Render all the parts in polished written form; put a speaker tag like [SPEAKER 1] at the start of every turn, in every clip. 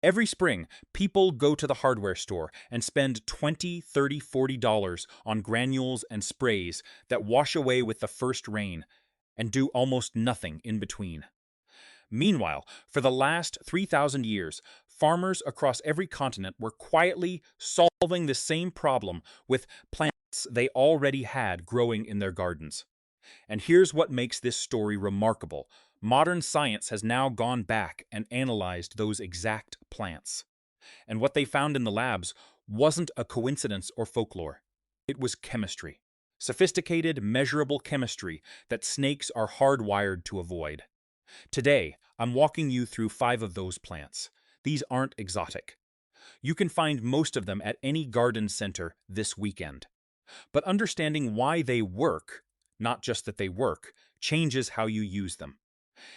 [SPEAKER 1] Every spring, people go to the hardware store and spend $20, $30, $40 on granules and sprays that wash away with the first rain and do almost nothing in between. Meanwhile, for the last 3,000 years, farmers across every continent were quietly solving the same problem with plants they already had growing in their gardens. And here's what makes this story remarkable. Modern science has now gone back and analyzed those exact plants. And what they found in the labs wasn't a coincidence or folklore. It was chemistry. Sophisticated, measurable chemistry that snakes are hardwired to avoid. Today, I'm walking you through 5 of those plants. These aren't exotic. You can find most of them at any garden center this weekend. But understanding why they work, not just that they work, changes how you use them.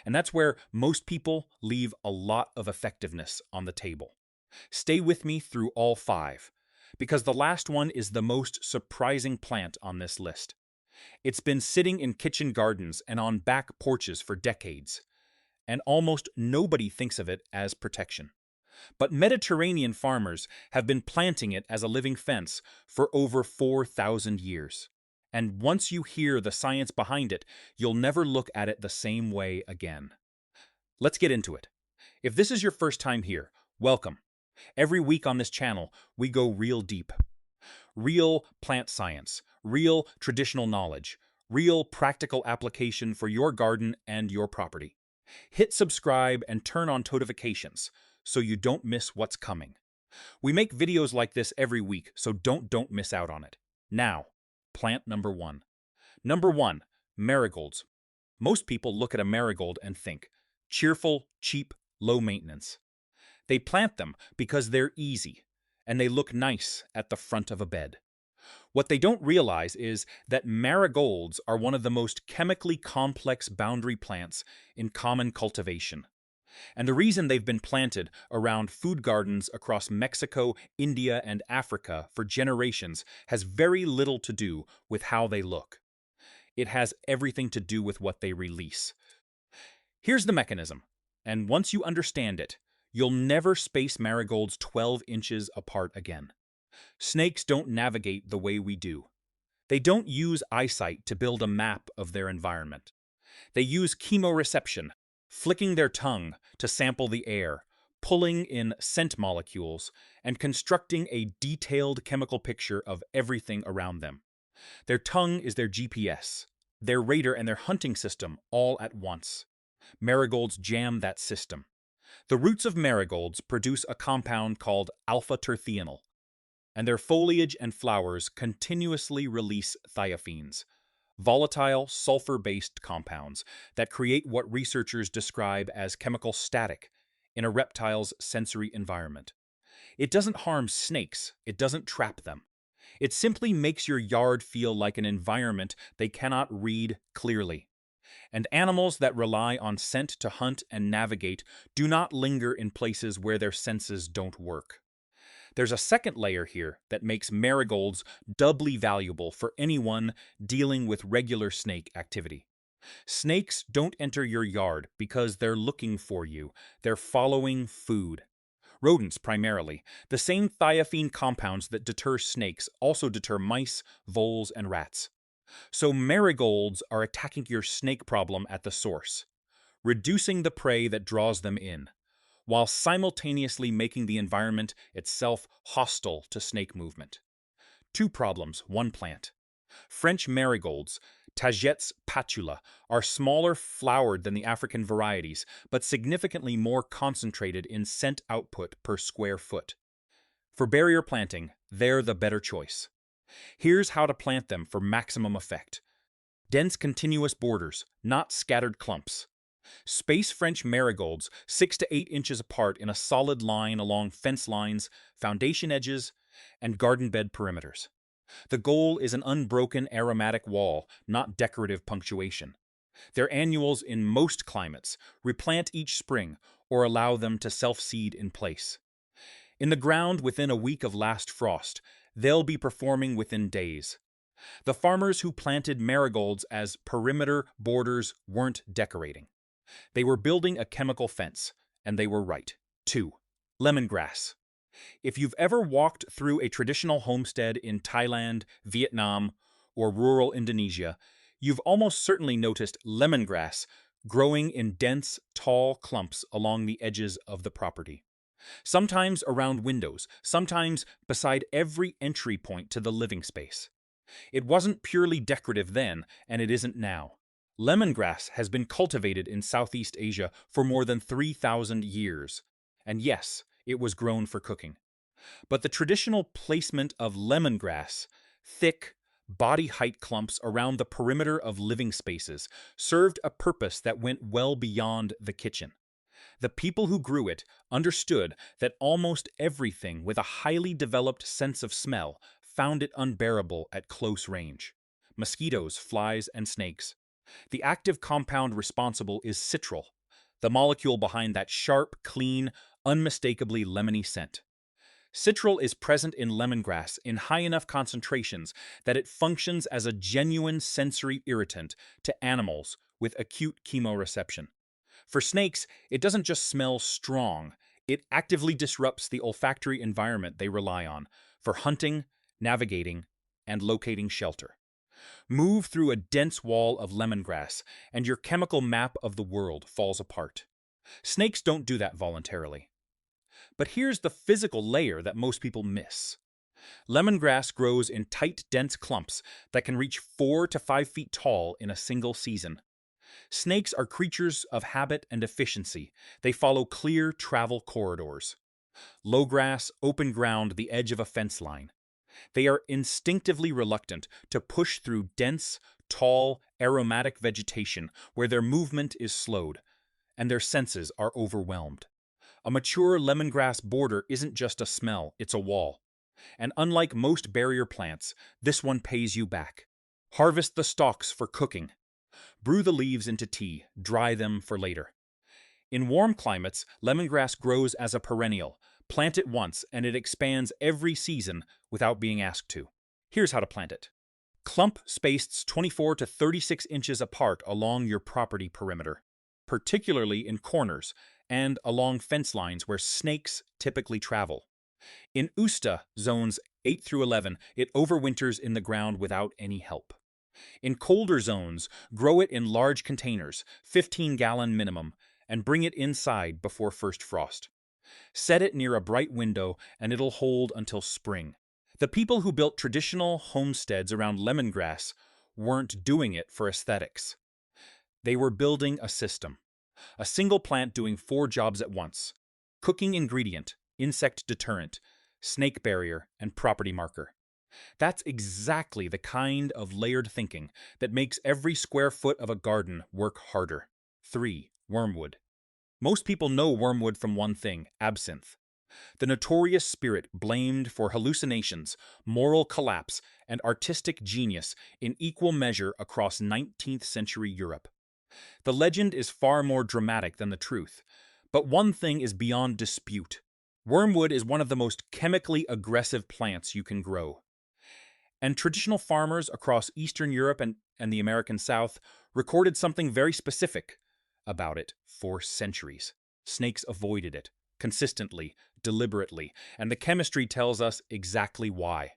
[SPEAKER 1] And that's where most people leave a lot of effectiveness on the table. Stay with me through all 5, because the last one is the most surprising plant on this list. It's been sitting in kitchen gardens and on back porches for decades, and almost nobody thinks of it as protection. But Mediterranean farmers have been planting it as a living fence for over 4,000 years. And once you hear the science behind it, you'll never look at it the same way again. Let's get into it. If this is your first time here, welcome. Every week on this channel, we go real deep. Real plant science, real traditional knowledge, real practical application for your garden and your property. Hit subscribe and turn on notifications so you don't miss what's coming. We make videos like this every week, so don't miss out on it. Now, plant number 1. Number 1, marigolds. Most people look at a marigold and think, cheerful, cheap, low maintenance. They plant them because they're easy, and they look nice at the front of a bed. What they don't realize is that marigolds are one of the most chemically complex boundary plants in common cultivation. And the reason they've been planted around food gardens across Mexico, India, and Africa for generations has very little to do with how they look. It has everything to do with what they release. Here's the mechanism, and once you understand it, you'll never space marigolds 12 inches apart again. Snakes don't navigate the way we do. They don't use eyesight to build a map of their environment. They use chemoreception, flicking their tongue to sample the air, pulling in scent molecules, and constructing a detailed chemical picture of everything around them. Their tongue is their GPS, their radar and their hunting system all at once. Marigolds jam that system. The roots of marigolds produce a compound called alpha-terphenol, and their foliage and flowers continuously release thiophene, volatile sulfur-based compounds that create what researchers describe as chemical static in a reptile's sensory environment. It doesn't harm snakes, it doesn't trap them. It simply makes your yard feel like an environment they cannot read clearly. And animals that rely on scent to hunt and navigate do not linger in places where their senses don't work. There's a second layer here that makes marigolds doubly valuable for anyone dealing with regular snake activity. Snakes don't enter your yard because they're looking for you. They're following food. Rodents primarily. The same thiophene compounds that deter snakes also deter mice, voles, and rats. So marigolds are attacking your snake problem at the source, reducing the prey that draws them in, while simultaneously making the environment itself hostile to snake movement. 2 problems, 1 plant. French marigolds, Tagetes patula, are smaller flowered than the African varieties, but significantly more concentrated in scent output per square foot. For barrier planting, they're the better choice. Here's how to plant them for maximum effect. Dense continuous borders, not scattered clumps. Space French marigolds 6 to 8 inches apart in a solid line along fence lines, foundation edges, and garden bed perimeters. The goal is an unbroken aromatic wall, not decorative punctuation. They're annuals in most climates. Replant each spring or allow them to self-seed in place. In the ground within a week of last frost, they'll be performing within days. The farmers who planted marigolds as perimeter borders weren't decorating. They were building a chemical fence, and they were right. 2. Lemongrass. If you've ever walked through a traditional homestead in Thailand, Vietnam, or rural Indonesia, you've almost certainly noticed lemongrass growing in dense, tall clumps along the edges of the property. Sometimes around windows, sometimes beside every entry point to the living space. It wasn't purely decorative then, and it isn't now. Lemongrass has been cultivated in Southeast Asia for more than 3,000 years. And yes, it was grown for cooking. But the traditional placement of lemongrass, thick, body-height clumps around the perimeter of living spaces, served a purpose that went well beyond the kitchen. The people who grew it understood that almost everything with a highly developed sense of smell found it unbearable at close range. Mosquitoes, flies, and snakes. The active compound responsible is citral, the molecule behind that sharp, clean, unmistakably lemony scent. Citral is present in lemongrass in high enough concentrations that it functions as a genuine sensory irritant to animals with acute chemoreception. For snakes, it doesn't just smell strong, it actively disrupts the olfactory environment they rely on for hunting, navigating, and locating shelter. Move through a dense wall of lemongrass, and your chemical map of the world falls apart. Snakes don't do that voluntarily. But here's the physical layer that most people miss. Lemongrass grows in tight, dense clumps that can reach 4 to 5 feet tall in a single season. Snakes are creatures of habit and efficiency. They follow clear travel corridors. Low grass, open ground, the edge of a fence line. They are instinctively reluctant to push through dense, tall, aromatic vegetation where their movement is slowed, and their senses are overwhelmed. A mature lemongrass border isn't just a smell, it's a wall. And unlike most barrier plants, this one pays you back. Harvest the stalks for cooking. Brew the leaves into tea, dry them for later. In warm climates, lemongrass grows as a perennial. Plant it once and it expands every season without being asked to. Here's how to plant it. Clump spaced 24 to 36 inches apart along your property perimeter, particularly in corners and along fence lines where snakes typically travel. In Usta zones 8 through 11, it overwinters in the ground without any help. In colder zones, grow it in large containers, 15-gallon minimum, and bring it inside before first frost. Set it near a bright window and it'll hold until spring. The people who built traditional homesteads around lemongrass weren't doing it for aesthetics. They were building a system. A single plant doing 4 jobs at once: cooking ingredient, insect deterrent, snake barrier, and property marker. That's exactly the kind of layered thinking that makes every square foot of a garden work harder. 3. Wormwood. Most people know wormwood from one thing: absinthe. The notorious spirit blamed for hallucinations, moral collapse, and artistic genius in equal measure across 19th century Europe. The legend is far more dramatic than the truth, but one thing is beyond dispute. Wormwood is one of the most chemically aggressive plants you can grow. And traditional farmers across Eastern Europe and the American South recorded something very specific about it for centuries. Snakes avoided it, consistently, deliberately, and the chemistry tells us exactly why.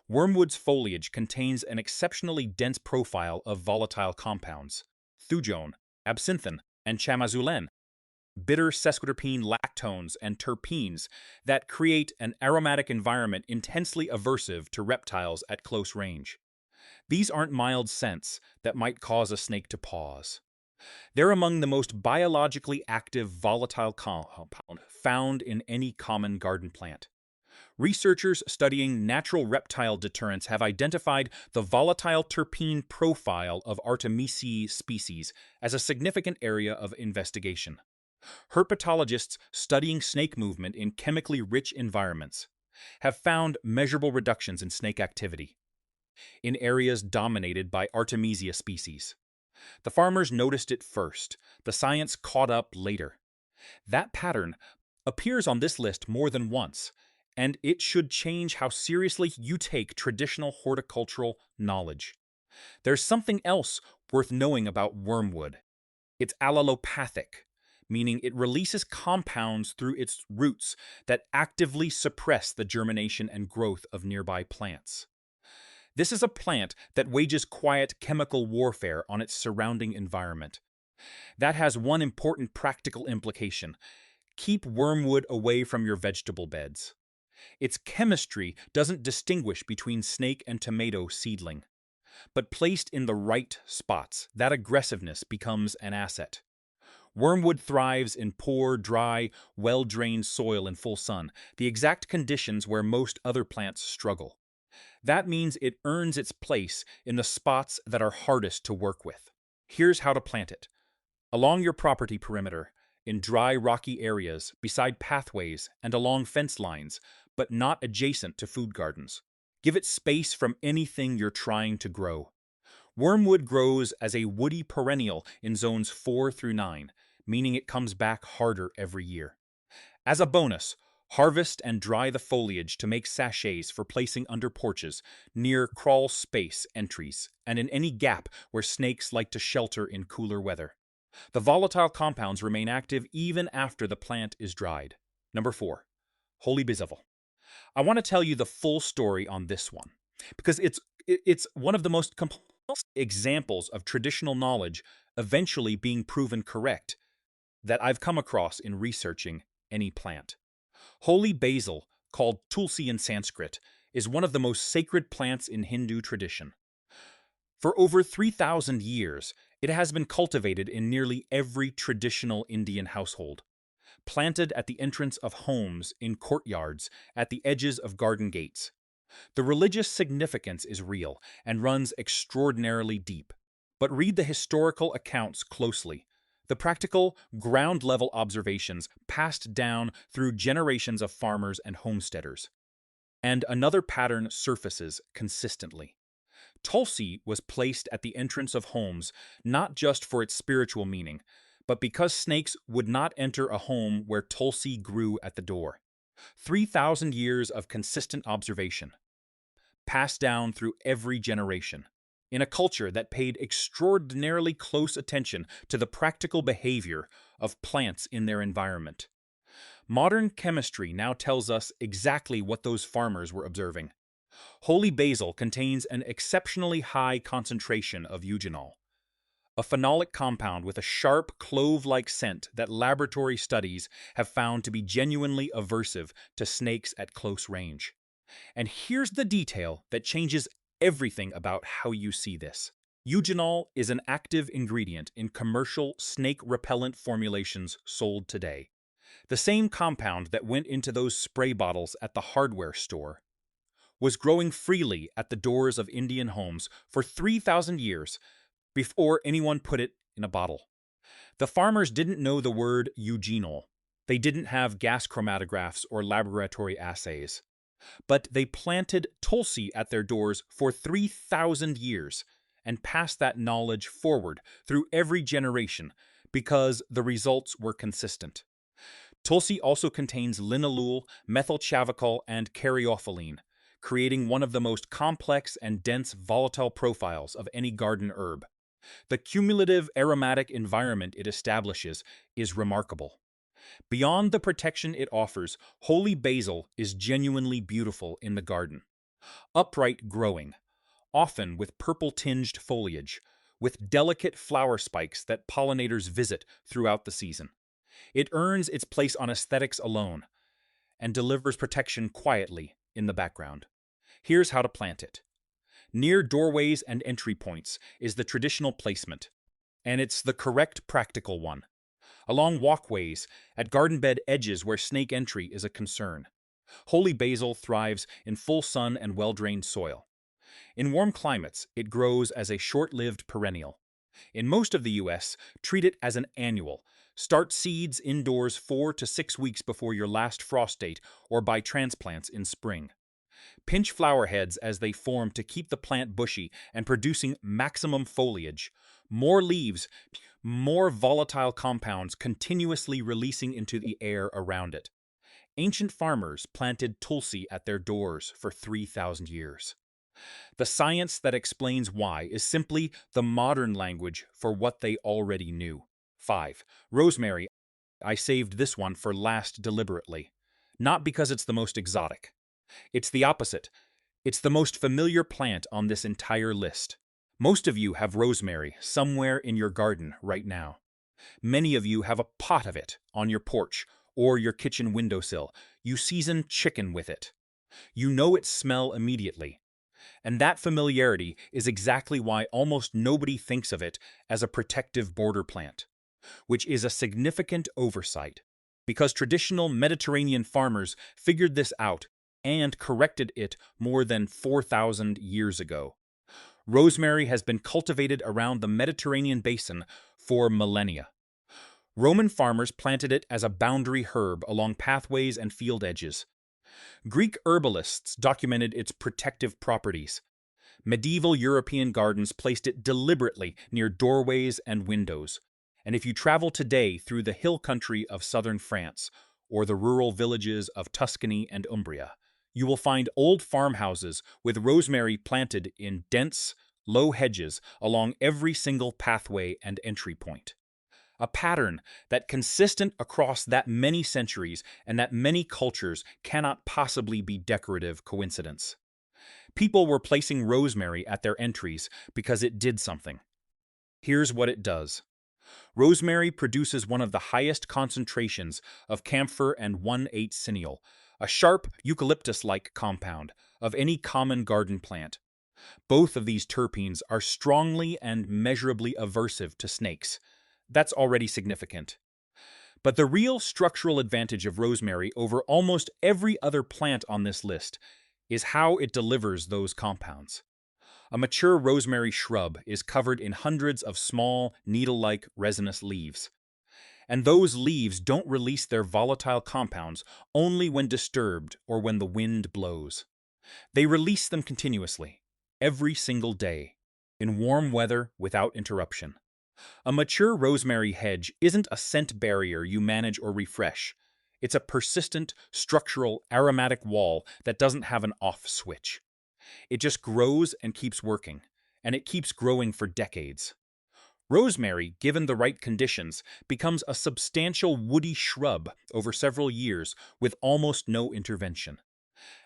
[SPEAKER 1] Wormwood's foliage contains an exceptionally dense profile of volatile compounds: thujone, absinthin, and chamazulen, bitter sesquiterpene lactones and terpenes that create an aromatic environment intensely aversive to reptiles at close range. These aren't mild scents that might cause a snake to pause. They're among the most biologically active volatile compounds found in any common garden plant. Researchers studying natural reptile deterrents have identified the volatile terpene profile of Artemisiae species as a significant area of investigation. Herpetologists studying snake movement in chemically rich environments have found measurable reductions in snake activity in areas dominated by Artemisia species. The farmers noticed it first. The science caught up later. That pattern appears on this list more than once, and it should change how seriously you take traditional horticultural knowledge. There's something else worth knowing about wormwood. It's allelopathic, meaning it releases compounds through its roots that actively suppress the germination and growth of nearby plants. This is a plant that wages quiet chemical warfare on its surrounding environment. That has one important practical implication: keep wormwood away from your vegetable beds. Its chemistry doesn't distinguish between snake and tomato seedling, but placed in the right spots, that aggressiveness becomes an asset. Wormwood thrives in poor, dry, well-drained soil in full sun, the exact conditions where most other plants struggle. That means it earns its place in the spots that are hardest to work with. Here's how to plant it: along your property perimeter, in dry, rocky areas, beside pathways, and along fence lines, but not adjacent to food gardens. Give it space from anything you're trying to grow. Wormwood grows as a woody perennial in zones 4 through 9, meaning it comes back harder every year. As a bonus, harvest and dry the foliage to make sachets for placing under porches, near crawl space entries, and in any gap where snakes like to shelter in cooler weather. The volatile compounds remain active even after the plant is dried. Number 4. Holy Basil. I want to tell you the full story on this one, because it's one of the most compelling examples of traditional knowledge eventually being proven correct that I've come across in researching any plant. Holy basil, called tulsi in Sanskrit, is one of the most sacred plants in Hindu tradition. For over 3,000 years, it has been cultivated in nearly every traditional Indian household. Planted at the entrance of homes, in courtyards, at the edges of garden gates. The religious significance is real and runs extraordinarily deep. But read the historical accounts closely. The practical, ground-level observations passed down through generations of farmers and homesteaders. And another pattern surfaces consistently. Tulsi was placed at the entrance of homes not just for its spiritual meaning, but because snakes would not enter a home where Tulsi grew at the door. 3,000 years of consistent observation, passed down through every generation, in a culture that paid extraordinarily close attention to the practical behavior of plants in their environment. Modern chemistry now tells us exactly what those farmers were observing. Holy basil contains an exceptionally high concentration of eugenol, a phenolic compound with a sharp, clove-like scent that laboratory studies have found to be genuinely aversive to snakes at close range. And here's the detail that changes everything about how you see this. Eugenol is an active ingredient in commercial snake repellent formulations sold today. The same compound that went into those spray bottles at the hardware store was growing freely at the doors of Indian homes for 3,000 years before anyone put it in a bottle. The farmers didn't know the word eugenol. They didn't have gas chromatographs or laboratory assays. But they planted tulsi at their doors for 3,000 years and passed that knowledge forward through every generation because the results were consistent. Tulsi also contains linalool, methylchavicol, and caryophyllene, creating one of the most complex and dense volatile profiles of any garden herb. The cumulative aromatic environment it establishes is remarkable. Beyond the protection it offers, holy basil is genuinely beautiful in the garden. Upright growing, often with purple-tinged foliage, with delicate flower spikes that pollinators visit throughout the season. It earns its place on aesthetics alone and delivers protection quietly in the background. Here's how to plant it. Near doorways and entry points is the traditional placement, and it's the correct practical one. Along walkways, at garden bed edges where snake entry is a concern. Holy basil thrives in full sun and well-drained soil. In warm climates, it grows as a short-lived perennial. In most of the U.S., treat it as an annual. Start seeds indoors 4 to 6 weeks before your last frost date or buy transplants in spring. Pinch flower heads as they form to keep the plant bushy and producing maximum foliage. More leaves, more volatile compounds continuously releasing into the air around it. Ancient farmers planted tulsi at their doors for 3,000 years. The science that explains why is simply the modern language for what they already knew. 5. Rosemary. I saved this one for last deliberately. Not because it's the most exotic. It's the opposite. It's the most familiar plant on this entire list. Most of you have rosemary somewhere in your garden right now. Many of you have a pot of it on your porch or your kitchen windowsill. You season chicken with it. You know its smell immediately. And that familiarity is exactly why almost nobody thinks of it as a protective border plant, which is a significant oversight, because traditional Mediterranean farmers figured this out and corrected it more than 4,000 years ago. Rosemary has been cultivated around the Mediterranean basin for millennia. Roman farmers planted it as a boundary herb along pathways and field edges. Greek herbalists documented its protective properties. Medieval European gardens placed it deliberately near doorways and windows. And if you travel today through the hill country of southern France or the rural villages of Tuscany and Umbria, you will find old farmhouses with rosemary planted in dense, low hedges along every single pathway and entry point. A pattern that consistent across that many centuries and that many cultures cannot possibly be decorative coincidence. People were placing rosemary at their entries because it did something. Here's what it does. Rosemary produces one of the highest concentrations of camphor and 1,8-cineol, a sharp eucalyptus-like compound, of any common garden plant. Both of these terpenes are strongly and measurably aversive to snakes. That's already significant. But the real structural advantage of rosemary over almost every other plant on this list is how it delivers those compounds. A mature rosemary shrub is covered in hundreds of small, needle-like resinous leaves. And those leaves don't release their volatile compounds only when disturbed or when the wind blows. They release them continuously, every single day, in warm weather without interruption. A mature rosemary hedge isn't a scent barrier you manage or refresh. It's a persistent, structural, aromatic wall that doesn't have an off switch. It just grows and keeps working, and it keeps growing for decades. Rosemary, given the right conditions, becomes a substantial woody shrub over several years with almost no intervention.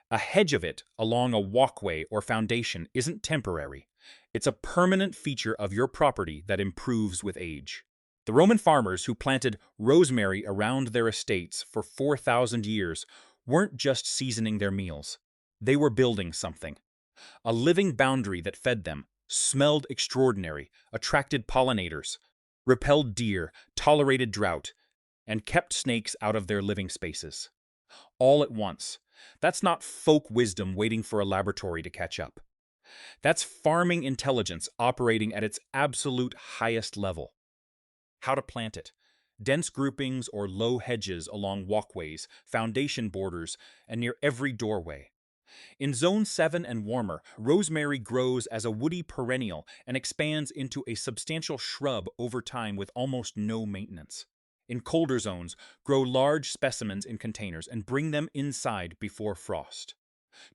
[SPEAKER 1] A hedge of it along a walkway or foundation isn't temporary. It's a permanent feature of your property that improves with age. The Roman farmers who planted rosemary around their estates for 4,000 years weren't just seasoning their meals. They were building something. A living boundary that fed them, smelled extraordinary, attracted pollinators, repelled deer, tolerated drought, and kept snakes out of their living spaces. All at once. That's not folk wisdom waiting for a laboratory to catch up. That's farming intelligence operating at its absolute highest level. How to plant it. Dense groupings or low hedges along walkways, foundation borders, and near every doorway. In Zone 7 and warmer, rosemary grows as a woody perennial and expands into a substantial shrub over time with almost no maintenance. In colder zones, grow large specimens in containers and bring them inside before frost.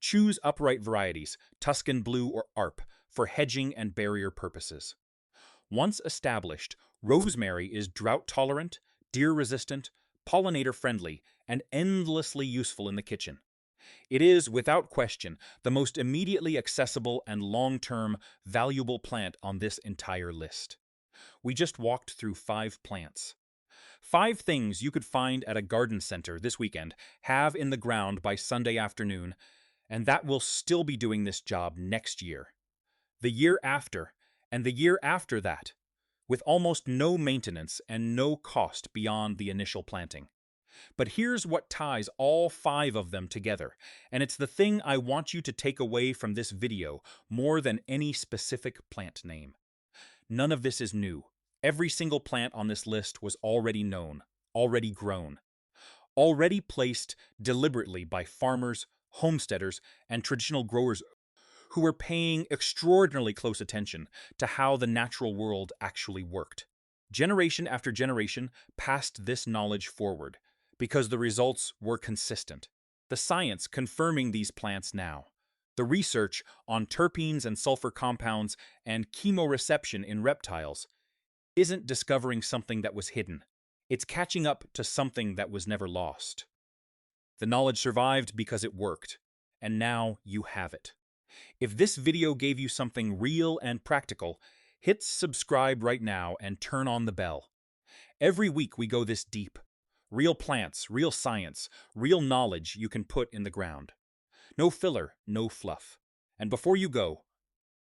[SPEAKER 1] Choose upright varieties, Tuscan Blue or ARP, for hedging and barrier purposes. Once established, rosemary is drought-tolerant, deer-resistant, pollinator-friendly, and endlessly useful in the kitchen. It is, without question, the most immediately accessible and long-term valuable plant on this entire list. We just walked through 5 plants. 5 things you could find at a garden center this weekend, have in the ground by Sunday afternoon, and that will still be doing this job next year, the year after, and the year after that, with almost no maintenance and no cost beyond the initial planting. But here's what ties all 5 of them together, and it's the thing I want you to take away from this video more than any specific plant name. None of this is new. Every single plant on this list was already known, already grown, already placed deliberately by farmers, homesteaders, and traditional growers who were paying extraordinarily close attention to how the natural world actually worked. Generation after generation passed this knowledge forward because the results were consistent. The science confirming these plants now, the research on terpenes and sulfur compounds and chemoreception in reptiles, isn't discovering something that was hidden. It's catching up to something that was never lost. The knowledge survived because it worked, and now you have it. If this video gave you something real and practical, hit subscribe right now and turn on the bell. Every week we go this deep. Real plants, real science, real knowledge you can put in the ground. No filler, no fluff. And before you go,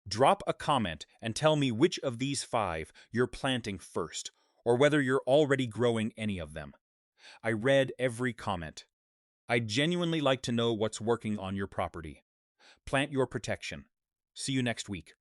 [SPEAKER 1] drop a comment and tell me which of these 5 you're planting first, or whether you're already growing any of them. I read every comment. I'd genuinely like to know what's working on your property. Plant your protection. See you next week.